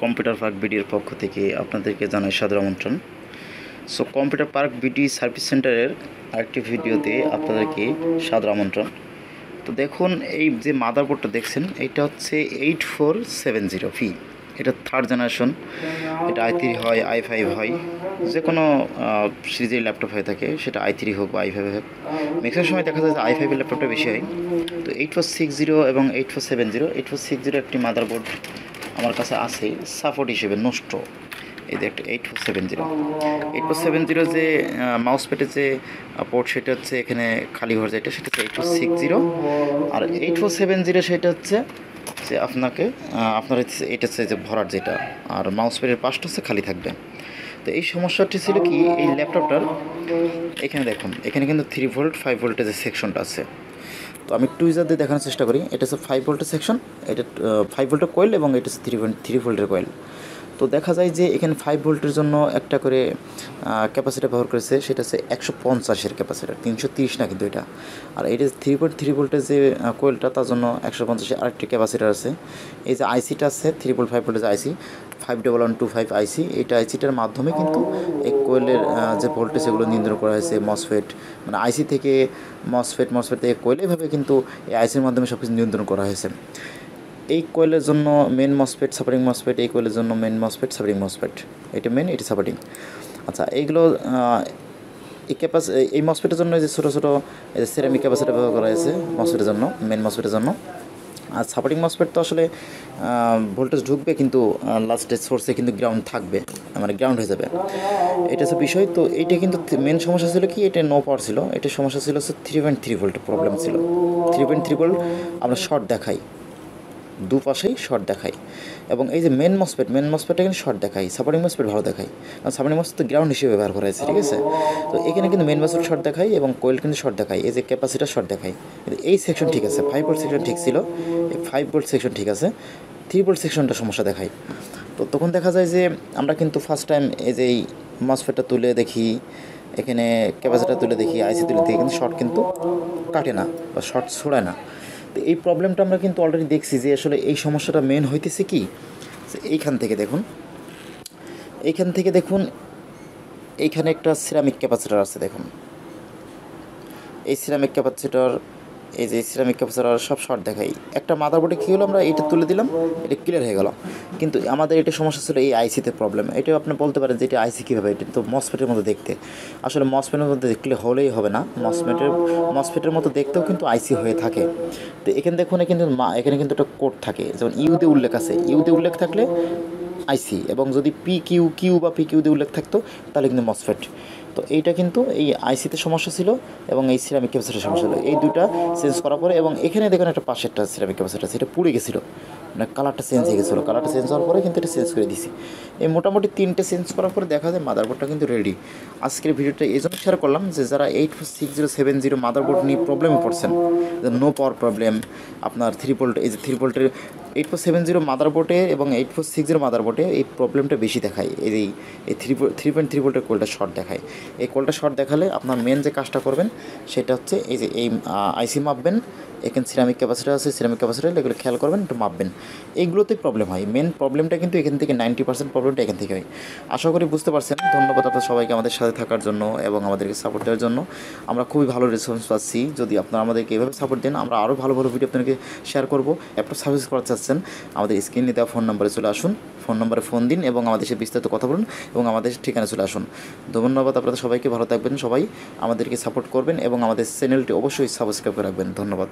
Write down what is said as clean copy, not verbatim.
Computer park বিডির পক্ষ থেকে আপনাদেরকে জানাই সাদর আমন্ত্রণ। So computer park BD service সেন্টারের আরেকটি ভিডিওতে আপনাদেরকে সাদর আমন্ত্রণ। তো দেখুন, এই যে মাদারবোর্ডটা দেখছেন, এটা হচ্ছে 8470 ফি। এটা থার্ড জেনারেশন। এটা i3 হয়, i5 হয়, যে কোনো সিরিজের ল্যাপটপ হয়ে থাকে, সেটা i3 হোক বা i5 হোক। ম্যাক্সিমাম সময় দেখা যায় যে i5 এর ল্যাপটপটা বেশি হয়। তো 8460 এবং 8470, 8460 একটি মাদারবোর্ড আমার কাছে আছে সাপোর্ট হিসেবে নষ্ট। এই যে একটা 8470 যে মাউস প্যাডের যে পোর্ট, সেটা হচ্ছে এখানে খালি ঘর যেটা, সেটা হচ্ছে 8460। আর 8470 সেটা হচ্ছে যে আপনার এটা হচ্ছে যে ভরাট যেটা, আর মাউস প্যাডের পাশটা হচ্ছে খালি থাকবে। তো এই সমস্যাটি ছিল কি, এই ল্যাপটপটার এখানে দেখুন, এখানে কিন্তু 3 ভোল্ট 5 ভোল্টের যে সেকশনটা আছে। তো আমি টুইজার দিয়ে দেখানোর চেষ্টা করি। এটা হচ্ছে 5 ভোল্টের সেকশন, এটা 5 ভোল্টের কয়েল, এবং এটা হচ্ছে 3 ভোল্টের কয়েল। তো দেখা যায় যে এখানে 5 ভোল্টের জন্য একটা করে ক্যাপাসিটার ব্যবহার করেছে, সেটা হচ্ছে 150-এর ক্যাপাসিটার, 330 না কিন্তু এটা। আর এটা 3.3 ভোল্টের যে কোয়েলটা, তার জন্য 150-এর আরেকটি ক্যাপাসিটার আছে। এই যে আইসিটা আছে 3 ভোল্ট 5 ভোল্টের আইসি 51125 আইসি, এইটা আইসিটার মাধ্যমে কিন্তু এই কোয়েলের যে ভোল্টেজ এগুলো নিয়ন্ত্রণ করা হয়েছে। মসফেট মানে আইসি থেকে মসফেট থেকে কোয়েল, এভাবে কিন্তু এই আইসির মাধ্যমে সব কিছু নিয়ন্ত্রণ করা হয়েছে। এই কোয়েলের জন্য মেন মসফেট, সাপোর্টিং মসফেট, এই কোয়েলের জন্য মেন মসফেট, সাপোর্টিং মসফেট, এটা মেন, এটা সাপোর্টিং। আচ্ছা, এইগুলো এই মসফেটের জন্য যে ছোটো ছোটো সিরামিক ক্যাপাসিটার ব্যবহার করা হয়েছে মসফেটের জন্য, মেন মসফেটের জন্য। আর সাপোর্টিং মসফেট তো আসলে ভোল্টেজ ঢুকবে, কিন্তু লাস্টের সোর্সে কিন্তু গ্রাউন্ড থাকবে, মানে গ্রাউন্ড হয়ে যাবে, এটা হচ্ছে বিষয়। তো এইটা কিন্তু মেন সমস্যা ছিল কি, এটা নো পাওয়ার ছিল। এটা সমস্যা ছিল হচ্ছে 3.3 ভোল্টের প্রবলেম ছিল। 3.3 ভোল্ট আমরা শর্ট দেখাই, দুপাশেই শর্ট দেখাই। এবং এই যে মেন মসফেটটা কিন্তু শর্ট দেখাই, সাপোর্টিং মসফেট ভালো দেখাই, কারণ সাপোর্টিং মসফেট তো গ্রাউন্ড হিসেবে ব্যবহার করা হয়েছে, ঠিক আছে। তো এখানে কিন্তু মেন মসফেট শর্ট দেখাই এবং কোয়েল কিন্তু শর্ট দেখাই, এই যে ক্যাপাসিটার শর্ট দেখাই। কিন্তু এই সেকশন ঠিক আছে, 5 ভোল্ট সেকশন ঠিক ছিল, এই 5 ভোল্ট সেকশন ঠিক আছে, 3 ভোল্ট সেকশনটা সমস্যা দেখাই। তো তখন দেখা যায় যে আমরা কিন্তু ফার্স্ট টাইম এই যে এই মসফেটটা তুলে দেখি, এখানে ক্যাপাসিটার তুলে দেখি, আইসি তুলে দেখি, কিন্তু শর্ট কিন্তু কাটে না বা শর্ট ছড়ায় না। তো এই প্রবলেমটা আমরা কিন্তু অলরেডি দেখছি যে আসলে এই সমস্যাটা মেন হইতেছে কি, এইখান থেকে দেখুন, এইখানে একটা সিরামিক ক্যাপাসিটার আছে দেখুন। এই সিরামিক ক্যাপাসিটার, এই যে সিরামিক ক্যাপাসিটার সব শর্ট দেখাই। একটা মাদারবোর্ডে কী হলো, আমরা এটা তুলে দিলাম, এটা ক্লিয়ার হয়ে গেল। কিন্তু আমাদের এটা সমস্যা ছিল এই আইসিতে প্রবলেম। এটা আপনি বলতে পারেন যে এটা আইসি কীভাবে, এটা তো মসফেটের মতো দেখতে। আসলে মসফেটের মতো দেখলে হলেই হবে না, মসফেটের মতো দেখতেও কিন্তু আইসি হয়ে থাকে। তো এখানে দেখুন, এখানে কিন্তু একটা কোড থাকে, যেমন ইউতে উল্লেখ আছে, ইউতে উল্লেখ থাকলে আইসি, এবং যদি কিউ বা পি কিউতে উল্লেখ থাকতো তাহলে কিন্তু মসফেট। তো এইটা কিন্তু এই আইসিতে সমস্যা ছিল এবং এই সিরামিক ক্যাপাসিটার সমস্যা ছিল, এই দুইটা চেঞ্জ করার পরে। এবং এখানে দেখুন একটা পাশেরটা সিরামিক ক্যাপাসিটার, সেটা পুড়ে গেছিলো, মানে কালারটা চেঞ্জ হয়ে গেছিলো। কালারটা চেঞ্জ হওয়ার পরে কিন্তু এটা চেঞ্জ করে দিছি। এই মোটামুটি 3টে চেঞ্জ করার পরে দেখা যায় মাদারবোর্ডটা কিন্তু রেডি। আজকের ভিডিওটা এই জন্য শেয়ার করলাম যে যারা 846070 মাদারবোর্ড নিয়ে প্রবলেমে পড়ছেন, নো পাওয়ার প্রবলেম, আপনার 3 ভোল্ট, এই যে 3 ভোল্টের 8470 মাদারবোর্ডে এবং 8460 মাদারবোর্ডে এই প্রবলেমটা বেশি দেখায়। এই 3.3 ভোল্টের কোলটা শর্ট দেখায়। এই কোলটা শর্ট দেখালে আপনার মেন যে কাজটা করবেন সেটা হচ্ছে এই যে এই আইসি মাপবেন, এখানে সিরামিক ক্যাপাসিটার আছে, সিরামিক ক্যাপাসিটার এগুলো খেয়াল করবেন, একটু মাপবেন। এইগুলোতেই প্রবলেম হয়। মেন প্রবলেমটা কিন্তু এখান থেকে 90% প্রবলেমটা এখান থেকে হয়। আশা করি বুঝতে পারছেন। ধন্যবাদ আপনার সবাইকে আমাদের সাথে থাকার জন্য এবং আমাদেরকে সাপোর্ট দেওয়ার জন্য। আমরা খুবই ভালো রেসপন্স পাচ্ছি। যদি আপনারা আমাদেরকে এভাবে সাপোর্ট দেন, আমরা আরও ভালো ভালো ভিডিও আপনাদেরকে শেয়ার করব। একটা সার্ভিস করা চাচ্ছেন, আমাদের স্ক্রিনে দেওয়া ফোন নম্বরে চলে আসুন, ফোন নম্বরে ফোন দিন এবং আমাদের সাথে বিস্তারিত কথা বলুন এবং আমাদের ঠিকানা চলে আসুন। ধন্যবাদ আপনাদের সবাইকে, ভালো থাকবেন, সবাই আমাদেরকে সাপোর্ট করবেন এবং আমাদের চ্যানেলটি অবশ্যই সাবস্ক্রাইব করে রাখবেন। ধন্যবাদ।